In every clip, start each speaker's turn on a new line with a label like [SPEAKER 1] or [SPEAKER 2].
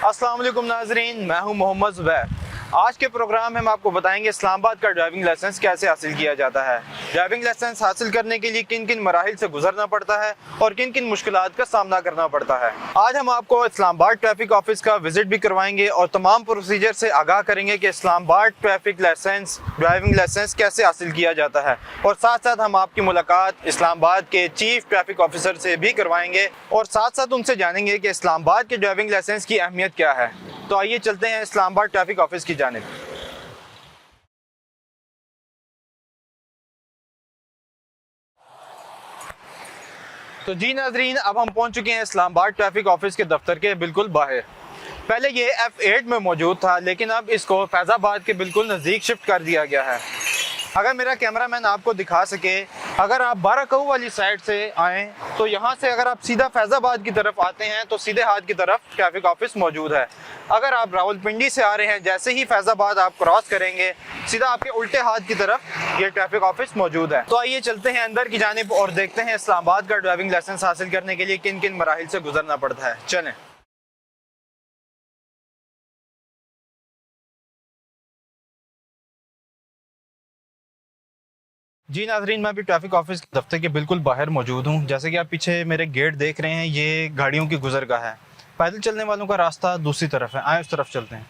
[SPEAKER 1] अस्सलाम वालेकुम नाजरीन, मैं हूं मोहम्मद ज़ुबैर। आज के प्रोग्राम में हम आपको बताएंगे इस्लामाबाद का ड्राइविंग लाइसेंस कैसे हासिल किया जाता है, ड्राइविंग लाइसेंस हासिल करने के लिए किन किन मराहिल से गुजरना पड़ता है और किन किन मुश्किलात का सामना करना पड़ता है। आज हम आपको इस्लामाबाद ट्रैफिक ऑफिस का विजिट भी करवाएंगे और तमाम प्रोसीजर से आगाह करेंगे कि Islamabad traffic licence driving licence कैसे हासिल किया जाता है। और साथ साथ हम आपकी मुलाकात इस्लामाबाद के चीफ ट्रैफिक ऑफिसर से भी करवाएंगे और साथ साथ उनसे जानेंगे कि इस्लामाबाद के ड्राइविंग लाइसेंस की अहमियत क्या है। तो आइए चलते हैं इस्लामाबाद ट्रैफिक ऑफिस की जानिब। तो जी नाजरीन, अब हम पहुंच चुके हैं इस्लामाबाद ट्रैफिक ऑफिस के दफ्तर के बिल्कुल बाहर। पहले ये F8 में मौजूद था, लेकिन अब इसको फैज़ाबाद के बिल्कुल नज़दीक शिफ्ट कर दिया गया है। अगर मेरा कैमरामैन आपको दिखा सके, अगर आप 12 कहू वाली साइड से आएँ तो यहाँ से अगर आप सीधा फैज़ाबाद की तरफ आते हैं तो सीधे हाथ की तरफ ट्रैफिक ऑफिस मौजूद है। अगर आप रावलपिंडी से आ रहे हैं, जैसे ही फैज़ाबाद आप क्रॉस करेंगे सीधा आपके उल्टे हाथ की तरफ ये ट्रैफिक ऑफिस मौजूद है। तो आइए चलते हैं अंदर की जानिब और देखते हैं इस्लामाबाद का ड्राइविंग लाइसेंस हासिल करने के लिए किन किन मराहिल से गुजरना पड़ता है। चलें। जी नाजरीन, मैं अभी ट्रैफिक ऑफिस के दफ्तर के बिल्कुल बाहर मौजूद हूँ। जैसे कि आप पीछे मेरे गेट देख रहे हैं, ये गाड़ियों की गुजर का है। पैदल चलने वालों का रास्ता दूसरी तरफ है, आए उस तरफ चलते हैं।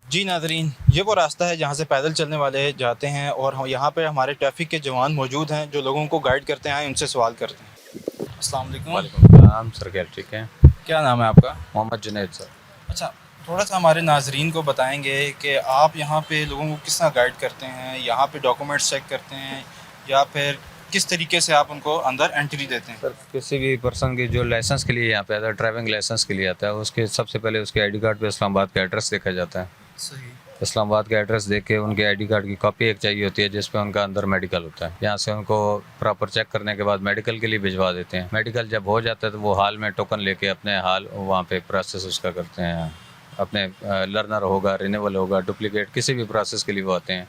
[SPEAKER 1] जी नाजरीन, ये वो रास्ता है जहाँ से पैदल चलने वाले जाते हैं और यहाँ पे हमारे ट्रैफिक के जवान मौजूद हैं जो लोगों को गाइड करते हैं, उनसे सवाल करते हैं। अस्सलाम वालेकुम।
[SPEAKER 2] वालेकुम सलाम सर, क्या ठीक है?
[SPEAKER 1] क्या नाम है आपका?
[SPEAKER 2] मोहम्मद जुनैद सर।
[SPEAKER 1] अच्छा, थोड़ा सा हमारे नाजरीन को बताएंगे कि आप यहाँ पे लोगों को किस तरह गाइड करते हैं, यहाँ पे डॉक्यूमेंट्स चेक करते हैं या फिर किस तरीके से आप उनको अंदर एंट्री देते हैं?
[SPEAKER 2] सर, किसी भी पर्सन की जो लाइसेंस के लिए यहाँ पे आता है, ड्राइविंग लाइसेंस के लिए आता है, उसके सबसे पहले उसके आईडी कार्ड पे इस्लामाबाद का एड्रेस देखा जाता है।
[SPEAKER 1] सही।
[SPEAKER 2] इस्लामाबाद का एड्रेस देख के उनके आईडी कार्ड की कॉपी एक चाहिए होती है जिसपे उनका अंदर मेडिकल होता है। यहाँ से उनको प्रॉपर चेक करने के बाद मेडिकल के लिए भिजवा देते हैं। मेडिकल जब हो जाता है तो वो हाल में टोकन लेके अपने हाल वहाँ पे प्रोसेस उसका करते हैं। अपने लर्नर होगा, रिन्यूअल होगा, डुप्लीकेट किसी भी प्रोसेस के लिए वो आते हैं,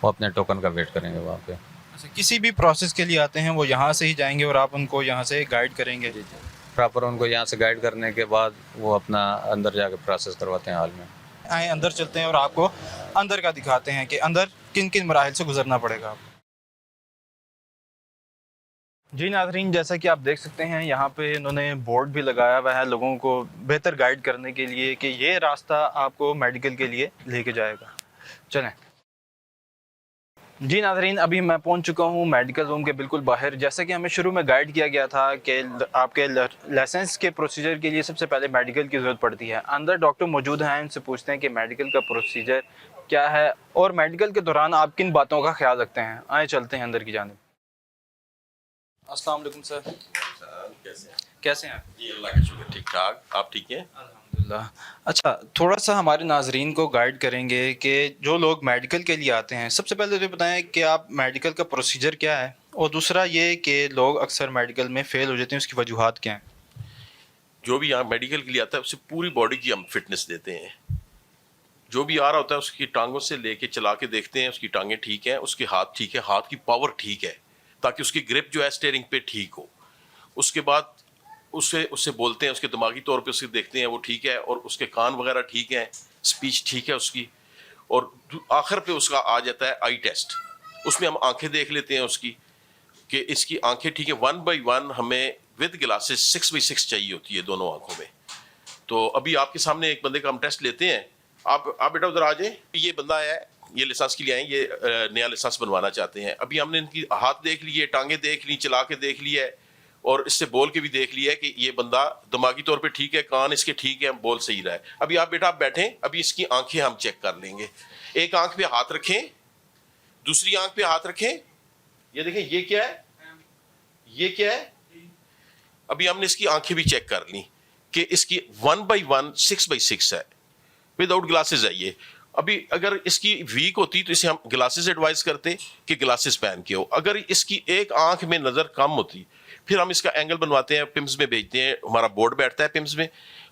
[SPEAKER 2] वो अपने टोकन का वेट करेंगे वहाँ पे।
[SPEAKER 1] अच्छा, किसी भी प्रोसेस के लिए आते हैं वो यहाँ से ही जाएंगे और आप उनको यहाँ से गाइड करेंगे?
[SPEAKER 2] प्रॉपर उनको यहाँ से गाइड करने के बाद वो अपना अंदर जाके प्रोसेस करवाते हैं हाल में।
[SPEAKER 1] आए अंदर चलते हैं और आपको अंदर का दिखाते हैं कि अंदर किन किन मराहिल से गुजरना पड़ेगा आपको। जी नाज़रीन, जैसा कि आप देख सकते हैं यहाँ पे इन्होंने बोर्ड भी लगाया हुआ है लोगों को बेहतर गाइड करने के लिए कि ये रास्ता आपको मेडिकल के लिए लेके जाएगा। चलें। जी नाज़रीन, अभी मैं पहुंच चुका हूं मेडिकल रूम के बिल्कुल बाहर। जैसे कि हमें शुरू में गाइड किया गया था कि आपके लाइसेंस के प्रोसीजर के लिए सबसे पहले मेडिकल की ज़रूरत पड़ती है। अंदर डॉक्टर मौजूद हैं, उनसे पूछते हैं कि मेडिकल का प्रोसीजर क्या है और मेडिकल के दौरान आप किन बातों का ख्याल रखते हैं। आए चलते हैं अंदर की जानिब। अस्सलाम वालेकुम सर। कैसे हैं?
[SPEAKER 3] जी अल्लाह का शुक्र, ठीक ठाक। आप ठीक हैं?
[SPEAKER 1] अल्हम्दुलिल्लाह। अच्छा, थोड़ा सा हमारे नाजरीन को गाइड करेंगे कि जो लोग मेडिकल के लिए आते हैं, सबसे पहले तो बताएं कि आप मेडिकल का प्रोसीजर क्या है और दूसरा ये कि लोग अक्सर मेडिकल में फ़ेल हो जाते हैं, उसकी वजूहात क्या हैं?
[SPEAKER 3] जो भी यहाँ मेडिकल के लिए आता है उसे पूरी बॉडी की हम फिटनेस देते हैं। जो भी आ रहा होता है उसकी टांगों से लेके चला के देखते हैं, उसकी टांगें ठीक हैं, उसके हाथ ठीक है, हाथ की पावर ठीक है, ताकि उसकी ग्रिप जो है स्टीयरिंग पे ठीक हो। उसके बाद उससे उससे बोलते हैं, उसके दिमागी तौर पे उसे देखते हैं वो ठीक है, और उसके कान वगैरह ठीक है, स्पीच ठीक है उसकी। और आखिर पे उसका आ जाता है आई टेस्ट। उसमें हम आंखें देख लेते हैं उसकी कि इसकी आंखें ठीक है। 1 बाई 1 हमें विद ग्लासेस 6 बाई 6 चाहिए होती है दोनों आंखों में। तो अभी आपके सामने एक बंदे का हम टेस्ट लेते हैं। आप बेटा उधर आ जाए। ये बंदा है, ये लाइसेंस के लिए आए, ये नया लाइसेंस बनवाना चाहते हैं। अभी हमने इनकी हाथ देख लिए, टांगे देख ली, चला के देख लिया है और इससे बोल के भी देख लिया है कि ये बंदा दिमागी तौर पे ठीक है, कान इसके ठीक है, बोल सही रहा है। अभी आप बेटा आप बैठें, अभी इसकी आंखें हम चेक कर लेंगे। एक आंख पे हाथ रखें, दूसरी आंख पे हाथ रखें। ये देखें, ये क्या है, ये क्या है। अभी हमने इसकी आंखें भी चेक कर ली कि इसकी 1 बाई 1 6 बाई 6 है, विदाउट ग्लासेस है ये। अभी अगर इसकी वीक होती तो इसे हम ग्लासेस एडवाइस करते कि ग्लासेस पहन के हो। अगर इसकी एक आंख में नजर कम होती फिर हम इसका एंगल बनवाते हैं, पिम्स में भेजते हैं, हमारा बोर्ड बैठता है पिम्स में,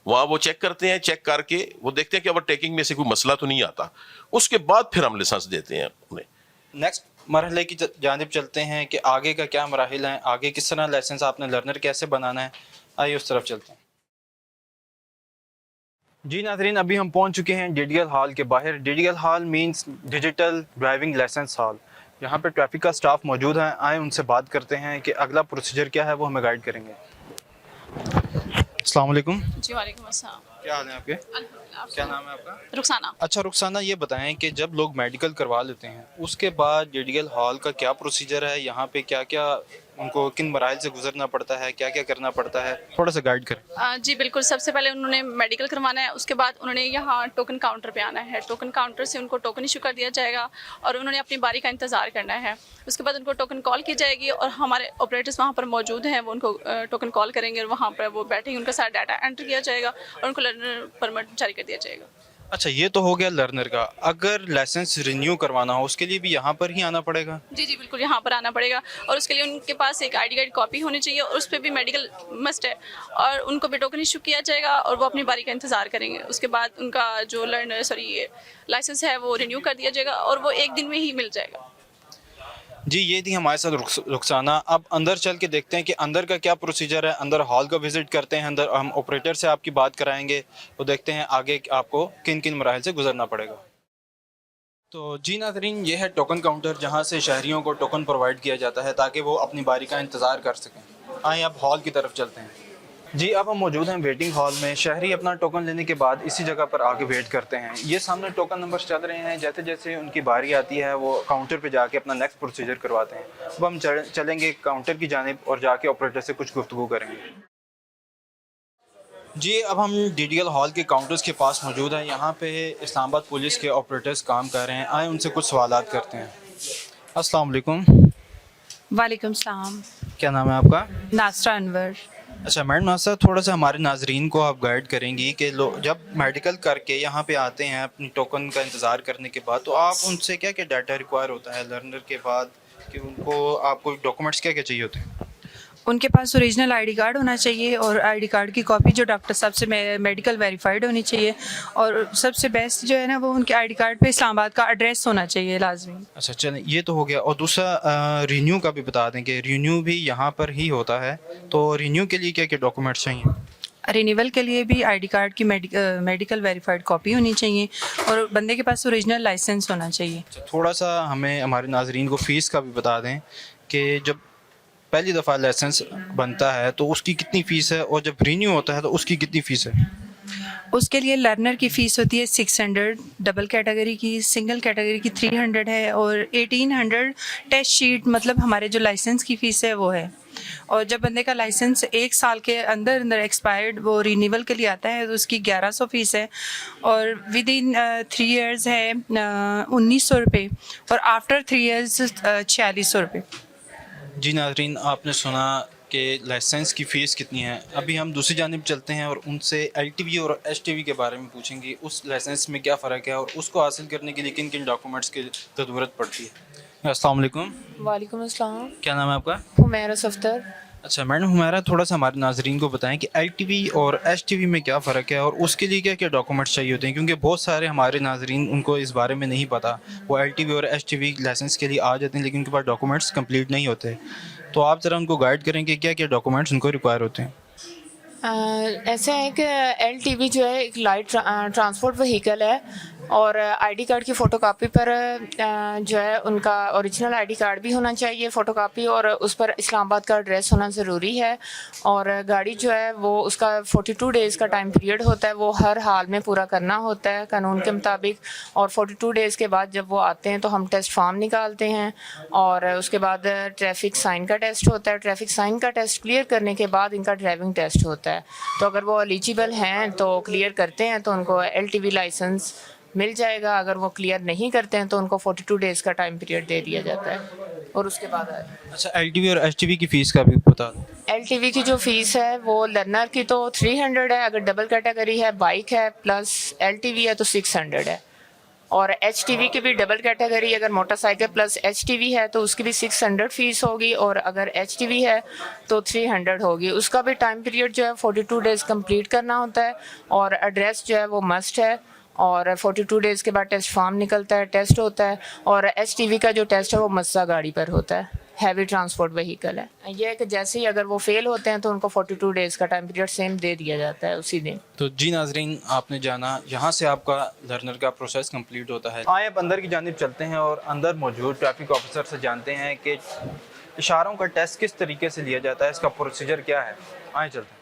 [SPEAKER 3] वहां वो चेक करते हैं। चेक करके वो देखते हैं कि ओवरटेकिंग में से कोई मसला तो नहीं आता। उसके बाद फिर हम लाइसेंस देते हैं उन्हें।
[SPEAKER 1] नेक्स्ट मरहले की जानिब चलते हैं कि आगे का क्या मराहिल हैं, आगे किस तरह लाइसेंस आपने लर्नर कैसे बनाना है। आइए उस तरफ चलते हैं। जी नाजरीन, अभी हम पहुंच चुके हैं डीडीएल हॉल के बाहर। DDL hall means digital driving licence hall. यहाँ पे ट्रैफिक का स्टाफ मौजूद है, आए उनसे बात करते हैं कि अगला प्रोसीजर क्या है, वो हमें गाइड करेंगे। अस्सलाम वालेकुम।
[SPEAKER 4] जी वालेकुम अस्सलाम।
[SPEAKER 1] क्या हाल है आपके?
[SPEAKER 4] अल्हम्दुलिल्लाह।
[SPEAKER 1] क्या नाम है आपका?
[SPEAKER 4] रुखसाना।
[SPEAKER 1] अच्छा रुखसाना, ये बताएं कि जब लोग मेडिकल करवा लेते हैं उसके बाद डीडीएल हॉल का क्या प्रोसीजर है, यहाँ पे क्या क्या उनको किन मराइल से गुजरना पड़ता है, क्या क्या करना पड़ता है, थोड़ा सा गाइड करें।
[SPEAKER 4] जी बिल्कुल, सबसे पहले उन्होंने मेडिकल करवाना है, उसके बाद उन्होंने यहाँ टोकन काउंटर पे आना है। टोकन काउंटर से उनको टोकन इशू कर दिया जाएगा और उन्होंने अपनी बारी का इंतज़ार करना है। उसके बाद उनको टोकन कॉल की जाएगी और हमारे ऑपरेटर्स वहाँ पर मौजूद हैं, वो उनको टोकन कॉल करेंगे और वहाँ पर वो बैठेंगे, उनका सारा डाटा एंटर किया जाएगा और उनको लर्नर परमिट जारी कर दिया जाएगा।
[SPEAKER 1] अच्छा, ये तो हो गया लर्नर का। अगर लाइसेंस रिन्यू करवाना हो उसके लिए भी यहाँ पर ही आना पड़ेगा?
[SPEAKER 4] जी जी बिल्कुल, यहाँ पर आना पड़ेगा और उसके लिए उनके पास एक आईडी कार्ड कॉपी होनी चाहिए और उस पर भी मेडिकल मस्ट है और उनको भी टोकन इशू किया जाएगा और वो अपनी बारी का इंतज़ार करेंगे। उसके बाद उनका जो लाइसेंस है वो रिन्यू कर दिया जाएगा और वो एक दिन में ही मिल जाएगा।
[SPEAKER 1] जी, ये थी हमारे साथ रुखसाना। अब अंदर चल के देखते हैं कि अंदर का क्या प्रोसीजर है। अंदर हॉल का विज़िट करते हैं, अंदर हम ऑपरेटर से आपकी बात कराएंगे, तो देखते हैं आगे आपको किन किन मराहल से गुजरना पड़ेगा। तो जी नाज़रीन, ये है टोकन काउंटर जहाँ से शहरियों को टोकन प्रोवाइड किया जाता है ताकि वो अपनी बारी का इंतज़ार कर सकें। आइए अब हॉल की तरफ चलते हैं। जी, अब हम मौजूद हैं वेटिंग हॉल में। शहरी अपना टोकन लेने के बाद इसी जगह पर आके वेट करते हैं। ये सामने टोकन नंबर चल रहे हैं, जैसे जैसे उनकी बारी आती है वो काउंटर पे जाके अपना नेक्स्ट प्रोसीजर करवाते हैं। अब हम चलेंगे काउंटर की जानिब और जाके ऑपरेटर से कुछ गुफ्तगू करेंगे। जी, अब हम डीडीएल हॉल के काउंटर्स के पास मौजूद हैं। यहाँ पे इस्लामाबाद पुलिस के ऑपरेटर्स काम कर रहे हैं। आए उनसे कुछ सवालात करते हैं। अस्सलाम वालेकुम।
[SPEAKER 5] वालेकुम सलाम।
[SPEAKER 1] क्या नाम है आपका?
[SPEAKER 5] नासरा अनवर।
[SPEAKER 1] अच्छा मैडम, नासरा, थोड़ा सा हमारे नाजरीन को आप गाइड करेंगी कि लोग जब मेडिकल करके यहाँ पे आते हैं अपनी टोकन का इंतज़ार करने के बाद, तो आप उनसे क्या क्या डाटा रिक्वायर होता है लर्नर के बाद, कि उनको आपको डॉक्यूमेंट्स क्या क्या चाहिए होते हैं?
[SPEAKER 5] उनके पास ओरिजिनल आईडी कार्ड होना चाहिए और आईडी कार्ड की कॉपी जो डॉक्टर साहब से मेडिकल वेरीफाइड होनी चाहिए और सबसे बेस्ट जो है ना वो उनके आईडी कार्ड पे इस्लामाबाद का एड्रेस होना चाहिए लाजमी।
[SPEAKER 1] अच्छा चलें, ये तो हो गया। और दूसरा रिन्यू का भी बता दें कि रिन्यू भी यहाँ पर ही होता है, तो रिन्यू के लिए क्या क्या डॉक्यूमेंट्स चाहिए?
[SPEAKER 5] रिन्यूअल के लिए भी आईडी कार्ड की मेडिकल वेरीफाइड कॉपी होनी चाहिए और बंदे के पास ओरिजिनल लाइसेंस होना चाहिए।
[SPEAKER 1] थोड़ा सा हमें हमारे नाजरीन को फ़ीस का भी बता दें कि जब पहली दफ़ा लाइसेंस बनता है तो उसकी कितनी फ़ीस है और जब रिन्यू होता है तो उसकी कितनी फ़ीस है?
[SPEAKER 5] उसके लिए लर्नर की फ़ीस होती है 600, डबल कैटेगरी की, सिंगल कैटेगरी की 300 है और 1800 टेस्ट शीट, मतलब हमारे जो लाइसेंस की फ़ीस है वो है। और जब बंदे का लाइसेंस 1 साल के अंदर अंदर एक्सपायर्ड वो रिन्यूअल के लिए आता है तो उसकी 1100 फ़ीस है और विद इन 3 इयर्स है 1900 रुपये और आफ्टर 3 इयर्स 4600 रुपये।
[SPEAKER 1] जी नाजरीन, आपने सुना कि लाइसेंस की फ़ीस कितनी है। अभी हम दूसरी जानिब चलते हैं और उनसे LTV और STV के बारे में पूछेंगे, उस लाइसेंस में क्या फ़र्क है और उसको हासिल करने के लिए किन किन डॉक्यूमेंट्स की ज़रूरत पड़ती है। अस्सलाम वालेकुम।
[SPEAKER 6] वालेकुम अस्सलाम।
[SPEAKER 1] क्या नाम है आपका?
[SPEAKER 6] हुमैरा सफ्तर।
[SPEAKER 1] अच्छा मैडम हुमैरा, थोड़ा सा हमारे नाजरीन को बताएं कि LTV और STV में क्या फ़र्क है और उसके लिए क्या क्या डॉक्यूमेंट्स चाहिए होते हैं, क्योंकि बहुत सारे हमारे नाजरीन उनको इस बारे में नहीं पता। वो LTV और STV लाइसेंस के लिए आ जाते हैं लेकिन उनके पास डॉक्यूमेंट्स कंप्लीट नहीं होते, तो आप ज़रा उनको गाइड करें कि क्या क्या डॉक्यूमेंट्स उनको रिक्वायर होते हैं।
[SPEAKER 6] ऐसा है कि LTV जो है एक लाइट ट्रांसपोर्ट व्हीकल है और आईडी कार्ड की फ़ोटोकॉपी पर जो है उनका ओरिजिनल आईडी कार्ड भी होना चाहिए फ़ोटोकॉपी और उस पर इस्लामाबाद का एड्रेस होना ज़रूरी है। और गाड़ी जो है वो उसका 42 डेज़ का टाइम पीरियड होता है, वो हर हाल में पूरा करना होता है कानून के मुताबिक। और 42 डेज़ के बाद जब वो आते हैं तो हम टेस्ट फॉर्म निकालते हैं और उसके बाद ट्रैफिक साइन का टेस्ट होता है। ट्रैफिक साइन का टेस्ट क्लियर करने के बाद इनका ड्राइविंग टेस्ट होता है, तो अगर वो एलिजिबल हैं तो क्लियर करते हैं तो उनको LTV लाइसेंस मिल जाएगा। अगर वो क्लियर नहीं करते हैं तो उनको 42 डेज़ का टाइम पीरियड दे दिया जाता है और उसके बाद
[SPEAKER 1] अच्छा LTV और STV की फ़ीस का भी बता दो।
[SPEAKER 6] LTV की जो फ़ीस है वो लर्नर की तो 300 है, अगर डबल कैटेगरी है बाइक है प्लस LTV है तो 600 है। और HTV की भी डबल कैटेगरी, अगर मोटरसाइकिल प्लस HTV है तो उसकी भी 600 फ़ीस होगी और अगर HTV है तो 300 होगी। उसका भी टाइम पीरियड जो है 42 डेज़ कंप्लीट करना होता है और एड्रेस जो है वो मस्ट है और 42 डेज़ के बाद टेस्ट फॉर्म निकलता है, टेस्ट होता है। और HTV का जो टेस्ट है वो मस्सा गाड़ी पर होता है, हैवी ट्रांसपोर्ट व्हीकल है। ये है कि जैसे ही अगर वो फेल होते हैं तो उनको 42 डेज़ का टाइम पीरियड सेम दे दिया जाता है उसी दिन।
[SPEAKER 1] तो जी नाजरीन, आपने जाना यहाँ से आपका लर्नर का प्रोसेस कंप्लीट होता है। आए अब अंदर की जानिब चलते हैं और अंदर मौजूद ट्रैफिक ऑफिसर से जानते हैं कि इशारों का टेस्ट किस तरीके से लिया जाता है, इसका प्रोसीजर क्या है। आए चलते हैं।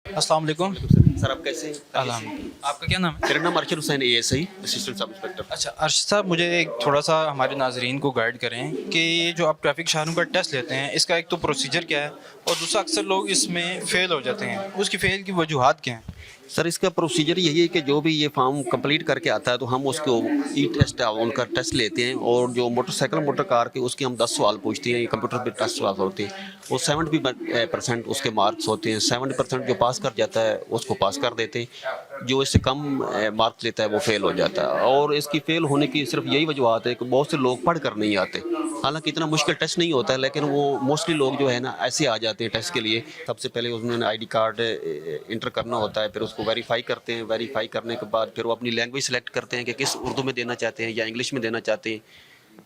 [SPEAKER 1] अस्सलाम वालेकुम
[SPEAKER 7] सर, आप कैसे हैं?
[SPEAKER 1] अल्हम्दुलिल्लाह। आपका क्या नाम है?
[SPEAKER 7] मेरा नाम Arshad Hussain, ASI assistant sub inspector.
[SPEAKER 1] अच्छा अर्शद साहब, मुझे एक थोड़ा सा हमारे नाजरीन को गाइड करें कि जो आप ट्रैफिक इशारों का टेस्ट लेते हैं, इसका एक तो प्रोसीजर क्या है और दूसरा अक्सर लोग इसमें फ़ेल हो जाते हैं, उसकी फ़ेल की वजूहात क्या हैं?
[SPEAKER 7] सर, इसका प्रोसीजर यही है कि जो भी ये फॉर्म कंप्लीट करके आता है तो हम उसको ई टेस्ट उनका टेस्ट लेते हैं, और जो मोटरसाइकिल मोटर कार के उसके हम 10 सवाल पूछते हैं। ये कंप्यूटर पे टेस्ट सवाल होते हैं, वो 70% उसके मार्क्स होते हैं। 70% जो पास कर जाता है उसको पास कर देते हैं, जो इससे कम मार्क्स लेता है वो फेल हो जाता है। और इसकी फेल होने की सिर्फ यही वजूहत है कि बहुत से लोग पढ़ कर नहीं आते। हालांकि इतना मुश्किल टेस्ट नहीं होता है, लेकिन वो मोस्टली लोग जो है ना ऐसे आ जाते हैं टेस्ट के लिए। सबसे पहले उन्होंने ID कार्ड इंटर करना होता है, फिर उसको वेरीफाई करते हैं। वेरीफाई करने के बाद फिर वो अपनी लैंग्वेज सेलेक्ट करते हैं कि किस उर्दू में देना चाहते हैं या इंग्लिश में देना चाहते हैं।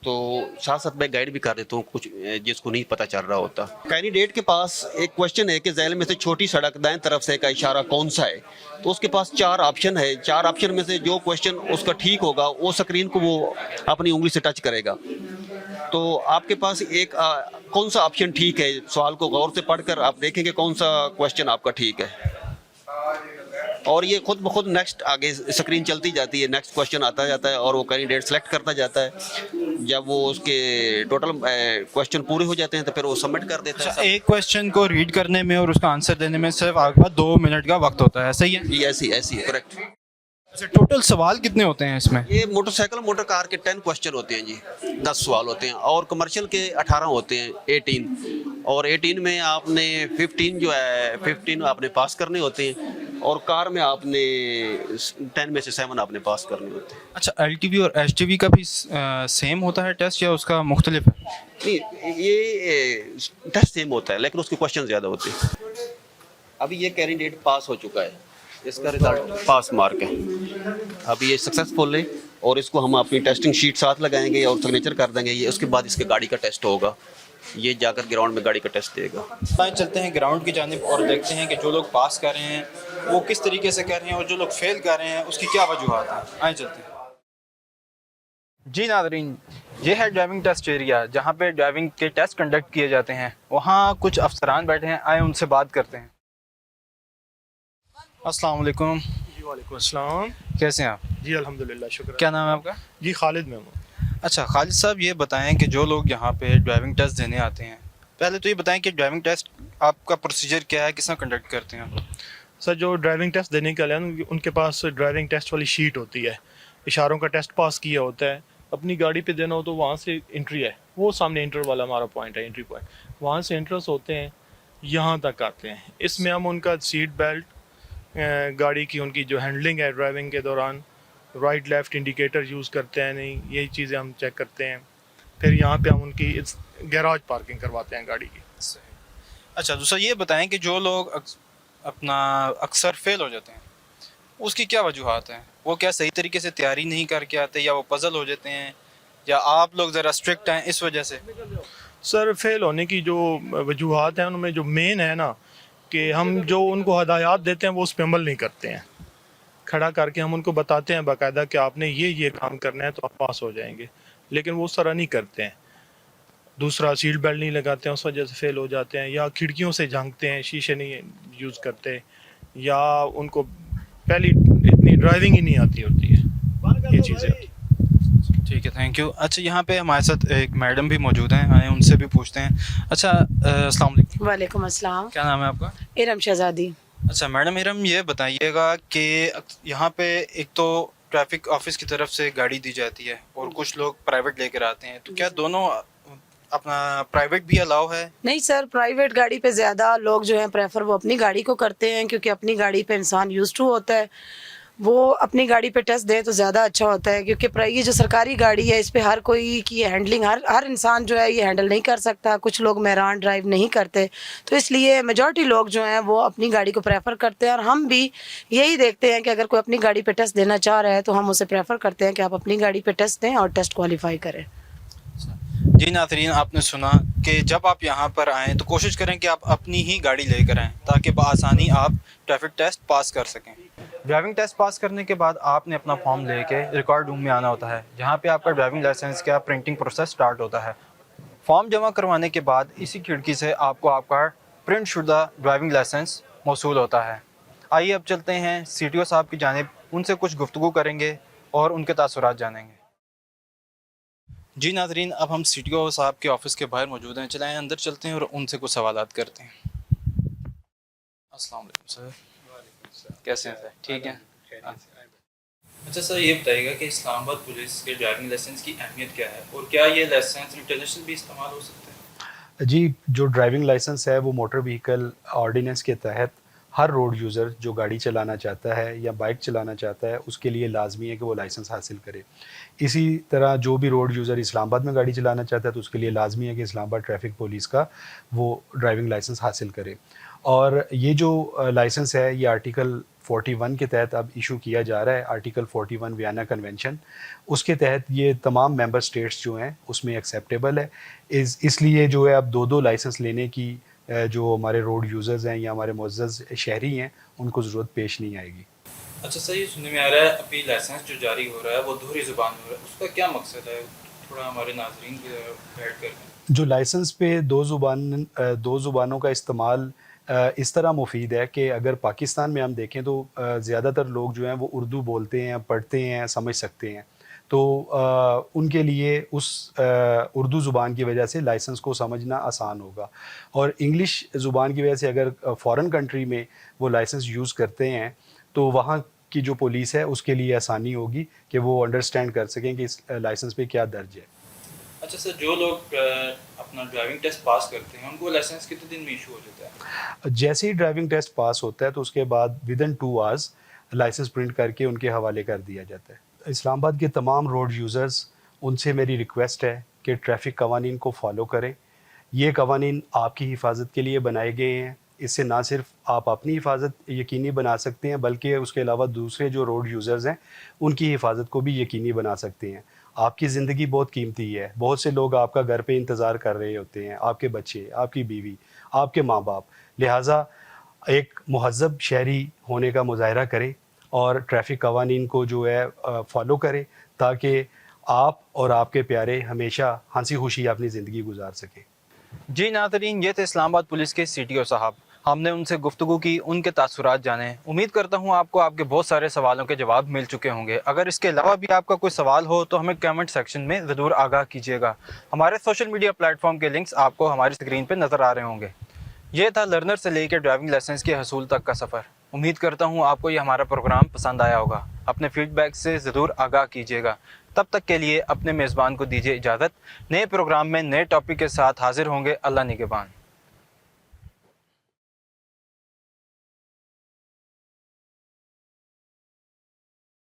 [SPEAKER 7] तो साथ साथ मैं गाइड भी कर देता हूँ कुछ जिसको नहीं पता चल रहा होता। कैंडिडेट के पास एक क्वेश्चन है कि ज़ैल में से छोटी सड़क दाएं तरफ से का इशारा कौन सा है, तो उसके पास 4 ऑप्शन है। 4 ऑप्शन में से जो क्वेश्चन उसका ठीक होगा वो स्क्रीन को वो अपनी उंगली से टच करेगा। तो आपके पास एक कौन सा ऑप्शन ठीक है, सवाल को गौर से पढ़कर आप देखेंगे कौन सा क्वेश्चन आपका ठीक है, और ये खुद ब खुद नेक्स्ट आगे स्क्रीन चलती जाती है, नेक्स्ट क्वेश्चन आता जाता है और वो कैंडिडेट सेलेक्ट करता जाता है। जब वो उसके टोटल क्वेश्चन पूरे हो जाते हैं तो फिर वो सबमिट कर देता है।
[SPEAKER 1] एक क्वेश्चन को रीड करने में और उसका आंसर देने में सिर्फ आपके पास 2 मिनट का वक्त होता है, सही है?
[SPEAKER 7] ये ऐसी है, करेक्ट।
[SPEAKER 1] अच्छा, टोटल सवाल कितने होते हैं इसमें?
[SPEAKER 7] ये मोटरसाइकिल मोटर कार के 10 क्वेश्चन होते हैं जी, 10 सवाल होते हैं, और कमर्शियल के 18 होते हैं, 18। और 18 में आपने 15 जो है 15 आपने पास करने होते हैं, और कार में आपने 10 में से 7 आपने पास करने होते हैं।
[SPEAKER 1] अच्छा, LTV और HTV का भी सेम होता है टेस्ट या उसका मुख्तलिफ है?
[SPEAKER 7] नहीं, ये टेस्ट सेम होता है लेकिन उसके क्वेश्चन ज़्यादा होते हैं। अभी ये कैंडिडेट पास हो चुका है, इसका रिजल्ट पास मार्क है, अभी ये सक्सेसफुल है, और इसको हम अपनी टेस्टिंग शीट साथ लगाएंगे और सिग्नेचर कर देंगे। ये उसके बाद इसके गाड़ी का टेस्ट होगा, ये जाकर ग्राउंड में गाड़ी का टेस्ट देगा।
[SPEAKER 1] आइए चलते हैं ग्राउंड की जानिब और देखते हैं कि जो लोग पास कर रहे हैं वो किस तरीके से कर रहे हैं और जो लोग फेल कर रहे हैं उसकी क्या वजूहत है। आइए चलते हैं। जी नाज़रीन, ये है ड्राइविंग टेस्ट एरिया जहाँ पे ड्राइविंग के टेस्ट कंडक्ट किए जाते हैं। वहाँ कुछ अफसरान बैठे हैं, आए उनसे बात करते हैं। अस्सलाम वालेकुम।
[SPEAKER 8] जी वालेकुम अस्सलाम।
[SPEAKER 1] कैसे हैं आप?
[SPEAKER 8] जी अल्हम्दुलिल्लाह, शुक्र।
[SPEAKER 1] क्या नाम है आपका?
[SPEAKER 8] जी खालिद मेमन।
[SPEAKER 1] अच्छा खालिद साहब, ये बताएं कि जो लोग यहाँ पे ड्राइविंग टेस्ट देने आते हैं, पहले तो ये बताएं कि ड्राइविंग टेस्ट आपका प्रोसीजर क्या है, किस तरह कंडक्ट करते हैं?
[SPEAKER 8] सर, जो ड्राइविंग टेस्ट देने के लिए उनके पास ड्राइविंग टेस्ट वाली शीट होती है, इशारों का टेस्ट पास किया होता है। अपनी गाड़ी पे देना हो तो वहाँ से एंट्री है, वो सामने इंटर वाला हमारा पॉइंट है, एंट्री पॉइंट, वहाँ से एंट्रेंस होते हैं, यहाँ तक आते हैं। इसमें हम उनका सीट बेल्ट, गाड़ी की उनकी जो हैंडलिंग है ड्राइविंग के दौरान, राइट लेफ़्ट इंडिकेटर यूज़ करते हैं नहीं, यही चीज़ें हम चेक करते हैं। फिर यहाँ पे हम उनकी गैराज पार्किंग करवाते हैं गाड़ी की।
[SPEAKER 1] अच्छा, दूसरा ये बताएं कि जो लोग अपना अक्सर फेल हो जाते हैं उसकी क्या वजूहत हैं? वो क्या सही तरीके से तैयारी नहीं करके आते, या वो पजल हो जाते हैं, या आप लोग ज़रा स्ट्रिक्ट हैं इस वजह से?
[SPEAKER 8] सर, फेल होने की जो वजूहत हैं उनमें जो मेन है ना, कि हम जो उनको हदायत देते हैं वो उस पर अमल नहीं करते हैं। खड़ा करके हम उनको बताते हैं बाकायदा कि आपने ये काम करना है तो आप पास हो जाएंगे, लेकिन वो उस तरह नहीं करते हैं। दूसरा, सीट बेल्ट नहीं लगाते हैं, उस वजह से फेल हो जाते हैं, या खिड़कियों से झांकते हैं, शीशे नहीं यूज़ करते, या उनको पहली इतनी ड्राइविंग ही नहीं आती होती है, ये चीज़ें।
[SPEAKER 1] ठीक है, थैंक यू। अच्छा, यहाँ पे हमारे साथ एक मैडम भी मौजूद हैं, आए उनसे भी पूछते हैं। अच्छा, अस्सलाम वालेकुम।
[SPEAKER 9] वालेकुम अस्सलाम।
[SPEAKER 1] क्या नाम है आपका?
[SPEAKER 9] इरम शहजादी।
[SPEAKER 1] अच्छा मैडम, इरम, ये बताइएगा कि यहाँ पे एक तो ट्रैफिक ऑफिस की तरफ से गाड़ी दी जाती है और कुछ लोग प्राइवेट लेकर आते हैं, तो क्या दोनों अपना प्राइवेट भी अलाउ है?
[SPEAKER 9] नहीं सर, प्राइवेट गाड़ी पे ज़्यादा लोग जो हैं प्रेफर वो अपनी गाड़ी को करते हैं, क्योंकि अपनी गाड़ी पे इंसान यूज्ड टू होता है। वो अपनी गाड़ी पे टेस्ट दे तो ज़्यादा अच्छा होता है, क्योंकि ये जो सरकारी गाड़ी है इस पे हर कोई की हैंडलिंग हर इंसान जो है ये हैंडल नहीं कर सकता। कुछ लोग मेहरान ड्राइव नहीं करते, तो इसलिए मेजॉरिटी लोग जो हैं वो अपनी गाड़ी को प्रेफर करते हैं। और हम भी यही देखते हैं कि अगर कोई अपनी गाड़ी पे टेस्ट देना चाह रहा है तो हम उसे प्रेफर करते हैं कि आप अपनी गाड़ी पे टेस्ट दें और टेस्ट क्वालिफाई करें।
[SPEAKER 1] जी नाज़रीन, आपने सुना कि जब आप यहाँ पर आएँ तो कोशिश करें कि आप अपनी ही गाड़ी लेकर आएँ ताकि बआसानी आप ट्रैफिक टेस्ट पास कर सकें। ड्राइविंग टेस्ट पास करने के बाद आपने अपना फॉर्म लेके रिकॉर्ड रूम में आना होता है, जहाँ पे आपका ड्राइविंग लाइसेंस का प्रिंटिंग प्रोसेस स्टार्ट होता है। फॉर्म जमा करवाने के बाद इसी खिड़की से आपको आपका प्रिंट शुदा ड्राइविंग लाइसेंस मौसूल होता है। आइए अब चलते हैं CTO साहब की जानिब, उनसे कुछ गुफ्तगू करेंगे और उनके तासुरात जानेंगे। जी नाज़रीन, अब हम CTO साहब के ऑफ़िस के बाहर मौजूद हैं। चलाएं अंदर चलते हैं और उनसे कुछ सवालात करते हैं। अस्सलाम वालेकुम सर, कैसे हैं सर? ठीक हैं। अच्छा सर, ये बताइएगा कि इस्लामाबाद पुलिस के ड्राइविंग लाइसेंस की अहमियत क्या है और क्या ये लाइसेंस इंटरनेशनल भी इस्तेमाल हो सकते हैं?
[SPEAKER 10] जी, जो ड्राइविंग लाइसेंस है वो मोटर व्हीकल ऑर्डिनेंस के तहत हर रोड यूज़र जो गाड़ी चलाना चाहता है या बाइक चलाना चाहता है उसके लिए लाजमी है कि वो लाइसेंस हासिल करे। इसी तरह जो भी रोड यूज़र इस्लामाबाद में गाड़ी चलाना चाहता है तो उसके लिए लाजमी है कि इस्लामाबाद ट्रैफिक पुलिस का वो ड्राइविंग लाइसेंस हासिल करे। और ये जो लाइसेंस है ये आर्टिकल 41 के तहत अब इशू किया जा रहा है। आर्टिकल 41 वियना कन्वेंशन, उसके तहत ये तमाम मेंबर स्टेट्स जो हैं उसमें एक्सेप्टेबल है। इसलिए जो है अब दो लाइसेंस लेने की जो हमारे रोड यूज़र्स हैं या हमारे मुअज़्ज़ज़ शहरी हैं उनको ज़रूरत पेश नहीं आएगी।
[SPEAKER 1] अच्छा सर, ये सुनने में आ रहा है अभी लाइसेंस जो जारी हो रहा है वो दोहरी ज़ुबान में हो रहा है, उसका क्या मकसद है? थोड़ा हमारे नाज़रीन को ऐड कर दें।
[SPEAKER 10] जो लाइसेंस पे दो ज़ुबानों का इस्तेमाल इस तरह मुफीद है कि अगर पाकिस्तान में हम देखें तो ज़्यादातर लोग जो हैं वो उर्दू बोलते हैं, पढ़ते हैं, समझ सकते हैं, तो उनके लिए उस उर्दू ज़ुबान की वजह से लाइसेंस को समझना आसान होगा। और इंग्लिश ज़ुबान की वजह से अगर फ़ॉरेन कंट्री में वो लाइसेंस यूज़ करते हैं तो वहाँ की जो पुलिस है उसके लिए आसानी होगी कि वो अंडरस्टैंड कर सकें कि इस लाइसेंस पे क्या दर्ज है।
[SPEAKER 1] अच्छा सर, जो लोग अपना ड्राइविंग टेस्ट पास करते हैं उनको लाइसेंस कितने दिन में इशू हो जाता है?
[SPEAKER 10] जैसे ही ड्राइविंग टेस्ट पास होता है तो उसके बाद विदिन 2 आवर्स लाइसेंस प्रिंट करके उनके हवाले कर दिया जाता है। इस्लामाबाद के तमाम रोड यूज़र्स, उनसे मेरी रिक्वेस्ट है कि ट्रैफिक कवानीन को फॉलो करें। ये कवानीन आपकी हिफाजत के लिए बनाए गए हैं। इससे ना सिर्फ आप अपनी हिफाजत यकीनी बना सकते हैं बल्कि उसके अलावा दूसरे जो रोड यूज़र्स हैं उनकी हिफाजत को भी यकीनी बना सकते हैं। आपकी ज़िंदगी बहुत कीमती है। बहुत से लोग आपका घर पे इंतज़ार कर रहे होते हैं, आपके बच्चे, आपकी बीवी, आपके माँ बाप। लिहाजा एक मुहज़्ज़ब शहरी होने का मुज़ाहरा करें और ट्रैफिक कवानीन को जो है फॉलो करें ताकि आप और आपके प्यारे हमेशा हंसी खुशी अपनी ज़िंदगी गुजार सकें।
[SPEAKER 1] जी नाज़रीन, ये थे इस्लामाबाद पुलिस के CTO साहब। हमने उनसे गुफ्तगू की, उनके तासुरात जाने। उम्मीद करता हूँ आपको आपके बहुत सारे सवालों के जवाब मिल चुके होंगे। अगर इसके अलावा भी आपका कोई सवाल हो तो हमें कमेंट सेक्शन में ज़रूर आगाह कीजिएगा। हमारे सोशल मीडिया प्लेटफॉर्म के लिंक्स आपको हमारी स्क्रीन पर नज़र आ रहे होंगे। ये था लर्नर से लेकर ड्राइविंग लाइसेंस के हसूल तक का सफ़र। उम्मीद करता हूँ आपको ये हमारा प्रोग्राम पसंद आया होगा। अपने फीडबैक से ज़रूर आगाह कीजिएगा। तब तक के लिए अपने मेज़बान को दीजिए इजाज़त। नए प्रोग्राम में नए टॉपिक के साथ हाजिर होंगे। अल्लाह निगहबान।